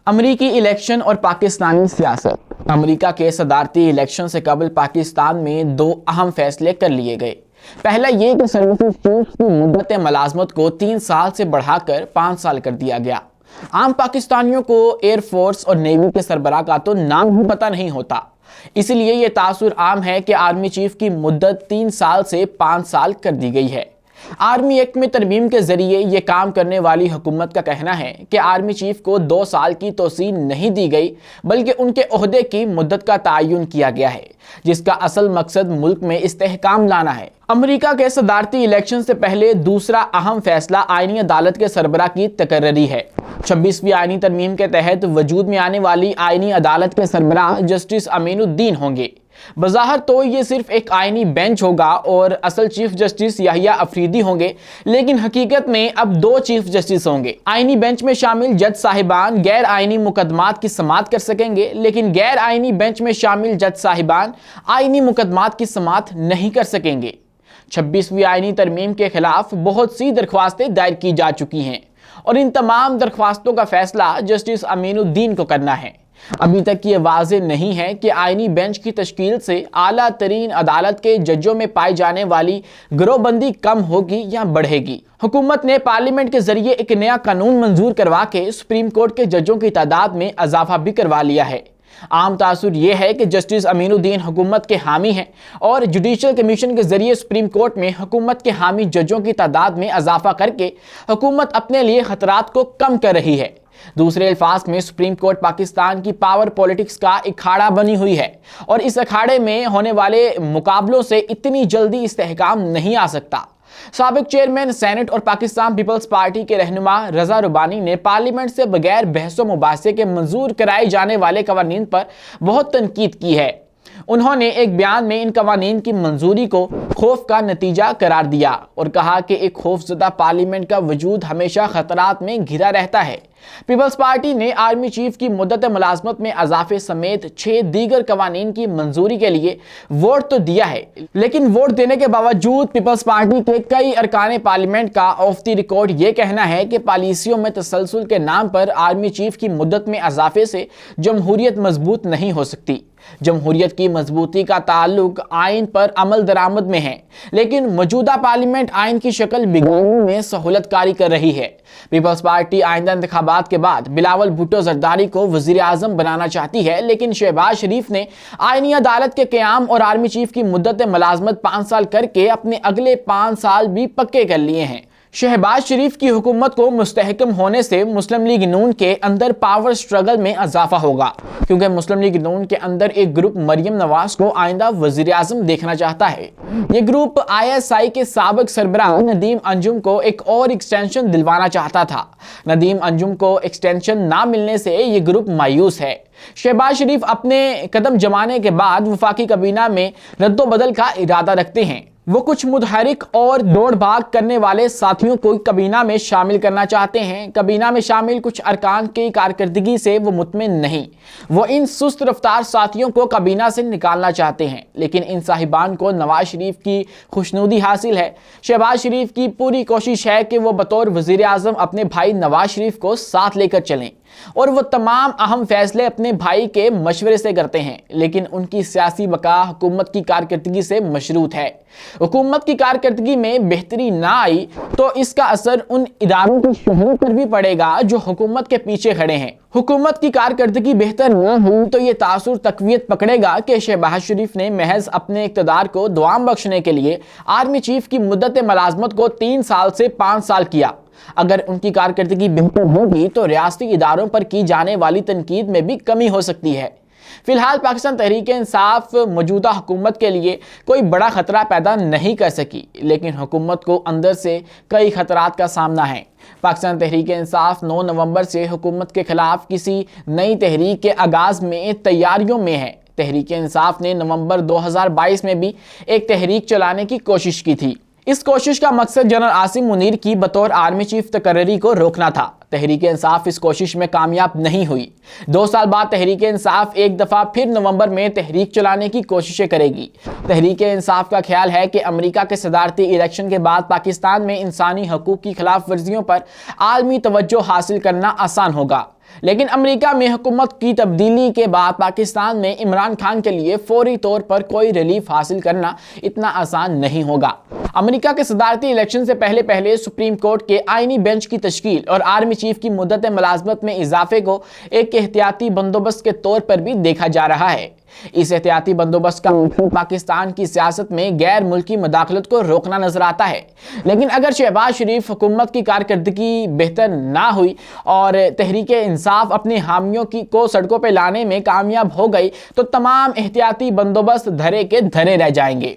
امریکی الیکشن اور پاکستانی سیاست۔ امریکہ کے صدارتی الیکشن سے قبل پاکستان میں دو اہم فیصلے کر لیے گئے۔ پہلا یہ کہ سروسز چیف کی مدت ملازمت کو 3 سال سے بڑھا کر 5 سال کر دیا گیا۔ عام پاکستانیوں کو ایئر فورس اور نیوی کے سربراہ کا تو نام ہی پتہ نہیں ہوتا، اس لیے یہ تاثر عام ہے کہ آرمی چیف کی مدت 3 سال سے 5 سال کر دی گئی ہے۔ آرمی ایکٹ میں ترمیم کے ذریعے یہ کام کرنے والی حکومت کا کہنا ہے کہ آرمی چیف کو 2 سال کی توسیع نہیں دی گئی بلکہ ان کے عہدے کی مدت کا تعین کیا گیا ہے، جس کا اصل مقصد ملک میں استحکام لانا ہے۔ امریکہ کے صدارتی الیکشن سے پہلے دوسرا اہم فیصلہ آئینی عدالت کے سربراہ کی تقرری ہے۔ 26ویں آئینی ترمیم کے تحت وجود میں آنے والی آئینی عدالت کے سربراہ جسٹس امین الدین ہوں گے۔ بظاہر تو یہ صرف ایک آئینی بینچ ہوگا اور اصل چیف جسٹس یحییٰ افریدی ہوں گے، لیکن حقیقت میں اب 2 چیف جسٹس ہوں گے۔ آئینی بینچ میں شامل جج صاحبان غیر آئینی مقدمات کی سماعت کر سکیں گے، لیکن غیر آئینی بینچ میں شامل جج صاحبان آئینی مقدمات کی سماعت نہیں کر سکیں گے۔ 26ویں آئینی ترمیم کے خلاف بہت سی درخواستیں دائر کی جا چکی ہیں اور ان تمام درخواستوں کا فیصلہ جسٹس امین الدین کو کرنا ہے۔ ابھی تک یہ واضح نہیں ہے کہ آئینی بینچ کی تشکیل سے اعلیٰ ترین عدالت کے ججوں میں پائی جانے والی گروہ بندی کم ہوگی یا بڑھے گی۔ حکومت نے پارلیمنٹ کے ذریعے ایک نیا قانون منظور کروا کے سپریم کورٹ کے ججوں کی تعداد میں اضافہ بھی کروا لیا ہے۔ عام تاثر یہ ہے کہ جسٹس امین الدین حکومت کے حامی ہیں اور جوڈیشل کمیشن کے ذریعے سپریم کورٹ میں حکومت کے حامی ججوں کی تعداد میں اضافہ کر کے حکومت اپنے لیے خطرات کو کم کر رہی ہے۔ دوسرے الفاظ میں سپریم کورٹ پاکستان کی پاور پولیٹکس کا اکھاڑا بنی ہوئی ہے اور اس اکھاڑے میں ہونے والے مقابلوں سے اتنی جلدی استحکام نہیں آ سکتا۔ سابق چیئرمین سینٹ اور پاکستان پیپلز پارٹی کے رہنما رضا ربانی نے پارلیمنٹ سے بغیر بحث و مباحثے کے منظور کرائے جانے والے قوانین پر بہت تنقید کی ہے۔ انہوں نے ایک بیان میں ان قوانین کی منظوری کو خوف کا نتیجہ قرار دیا اور کہا کہ ایک خوفزدہ پارلیمنٹ کا وجود ہمیشہ خطرات میں گھرا رہتا ہے۔ پیپلز پارٹی نے آرمی چیف کی مدت ملازمت میں اضافے سمیت 6 دیگر قوانین کی منظوری کے لیے ووٹ تو دیا ہے، لیکن ووٹ دینے کے باوجود پیپلز پارٹی کے کئی ارکان پارلیمنٹ کا آف دی ریکارڈ یہ کہنا ہے کہ پالیسیوں میں تسلسل کے نام پر آرمی چیف کی مدت میں اضافے سے جمہوریت مضبوط نہیں ہو سکتی۔ جمہوریت کی مضبوطی کا تعلق آئین پر عمل درآمد میں ہے، لیکن موجودہ پارلیمنٹ آئین کی شکل بگاڑنے میں سہولت کاری کر رہی ہے۔ پیپلز پارٹی آئندہ انتخابات کے بعد بلاول بھٹو زرداری کو وزیر اعظم بنانا چاہتی ہے، لیکن شہباز شریف نے آئینی عدالت کے قیام اور آرمی چیف کی مدت ملازمت 5 سال کر کے اپنے اگلے 5 سال بھی پکے کر لیے ہیں۔ شہباز شریف کی حکومت کو مستحکم ہونے سے مسلم لیگ نون کے اندر پاور سٹرگل میں اضافہ ہوگا، کیونکہ مسلم لیگ نون کے اندر ایک گروپ مریم نواز کو آئندہ وزیر اعظم دیکھنا چاہتا ہے۔ یہ گروپ ISI کے سابق سربراہ ندیم انجم کو ایک اور ایکسٹینشن دلوانا چاہتا تھا۔ ندیم انجم کو ایکسٹینشن نہ ملنے سے یہ گروپ مایوس ہے۔ شہباز شریف اپنے قدم جمانے کے بعد وفاقی کابینہ میں رد و بدل کا ارادہ رکھتے ہیں۔ وہ کچھ متحرک اور دوڑ بھاگ کرنے والے ساتھیوں کو کابینہ میں شامل کرنا چاہتے ہیں۔ کابینہ میں شامل کچھ ارکان کی کارکردگی سے وہ مطمئن نہیں۔ وہ ان سست رفتار ساتھیوں کو کابینہ سے نکالنا چاہتے ہیں، لیکن ان صاحبان کو نواز شریف کی خوشنودی حاصل ہے۔ شہباز شریف کی پوری کوشش ہے کہ وہ بطور وزیر اعظم اپنے بھائی نواز شریف کو ساتھ لے کر چلیں اور وہ تمام اہم فیصلے اپنے بھائی کے مشورے سے کرتے ہیں، لیکن ان کی سیاسی بقا حکومت کی کارکردگی سے مشروط ہے۔ حکومت کی کارکردگی میں بہتری نہ آئی تو اس کا اثر ان اداروں کی شہرت پر بھی پڑے گا جو حکومت کے پیچھے کھڑے ہیں۔ حکومت کی کارکردگی بہتر نہ ہوئی تو یہ تاثر تقویت پکڑے گا کہ شہباز شریف نے محض اپنے اقتدار کو دوام بخشنے کے لیے آرمی چیف کی مدت ملازمت کو 3 سال سے 5 سال کیا۔ اگر ان کی کارکردگی بہتر ہوگی تو ریاستی اداروں پر کی جانے والی تنقید میں بھی کمی ہو سکتی ہے۔ فی الحال پاکستان تحریک انصاف موجودہ حکومت کے لیے کوئی بڑا خطرہ پیدا نہیں کر سکی، لیکن حکومت کو اندر سے کئی خطرات کا سامنا ہے۔ پاکستان تحریک انصاف 9 نومبر سے حکومت کے خلاف کسی نئی تحریک کے آغاز میں تیاریوں میں ہے۔ تحریک انصاف نے نومبر 2022 میں بھی ایک تحریک چلانے کی کوشش کی تھی۔ اس کوشش کا مقصد جنرل عاصم منیر کی بطور آرمی چیف تقرری کو روکنا تھا۔ تحریک انصاف اس کوشش میں کامیاب نہیں ہوئی۔ 2 سال بعد تحریک انصاف ایک دفعہ پھر نومبر میں تحریک چلانے کی کوششیں کرے گی۔ تحریک انصاف کا خیال ہے کہ امریکہ کے صدارتی الیکشن کے بعد پاکستان میں انسانی حقوق کی خلاف ورزیوں پر عالمی توجہ حاصل کرنا آسان ہوگا۔ لیکن امریکہ میں حکومت کی تبدیلی کے بعد پاکستان میں عمران خان کے لیے فوری طور پر کوئی ریلیف حاصل کرنا اتنا آسان نہیں ہوگا۔ امریکہ کے صدارتی الیکشن سے پہلے سپریم کورٹ کے آئینی بینچ کی تشکیل اور آرمی چیف کی مدت ملازمت میں اضافے کو ایک احتیاطی بندوبست کے طور پر بھی دیکھا جا رہا ہے۔ اس احتیاطی بندوبست کا مقصد پاکستان کی سیاست میں غیر ملکی مداخلت کو روکنا نظر آتا ہے، لیکن اگر شہباز شریف حکومت کی کارکردگی بہتر نہ ہوئی اور تحریک انصاف اپنے حامیوں کو سڑکوں پہ لانے میں کامیاب ہو گئی تو تمام احتیاطی بندوبست دھرے کے دھرے رہ جائیں گے۔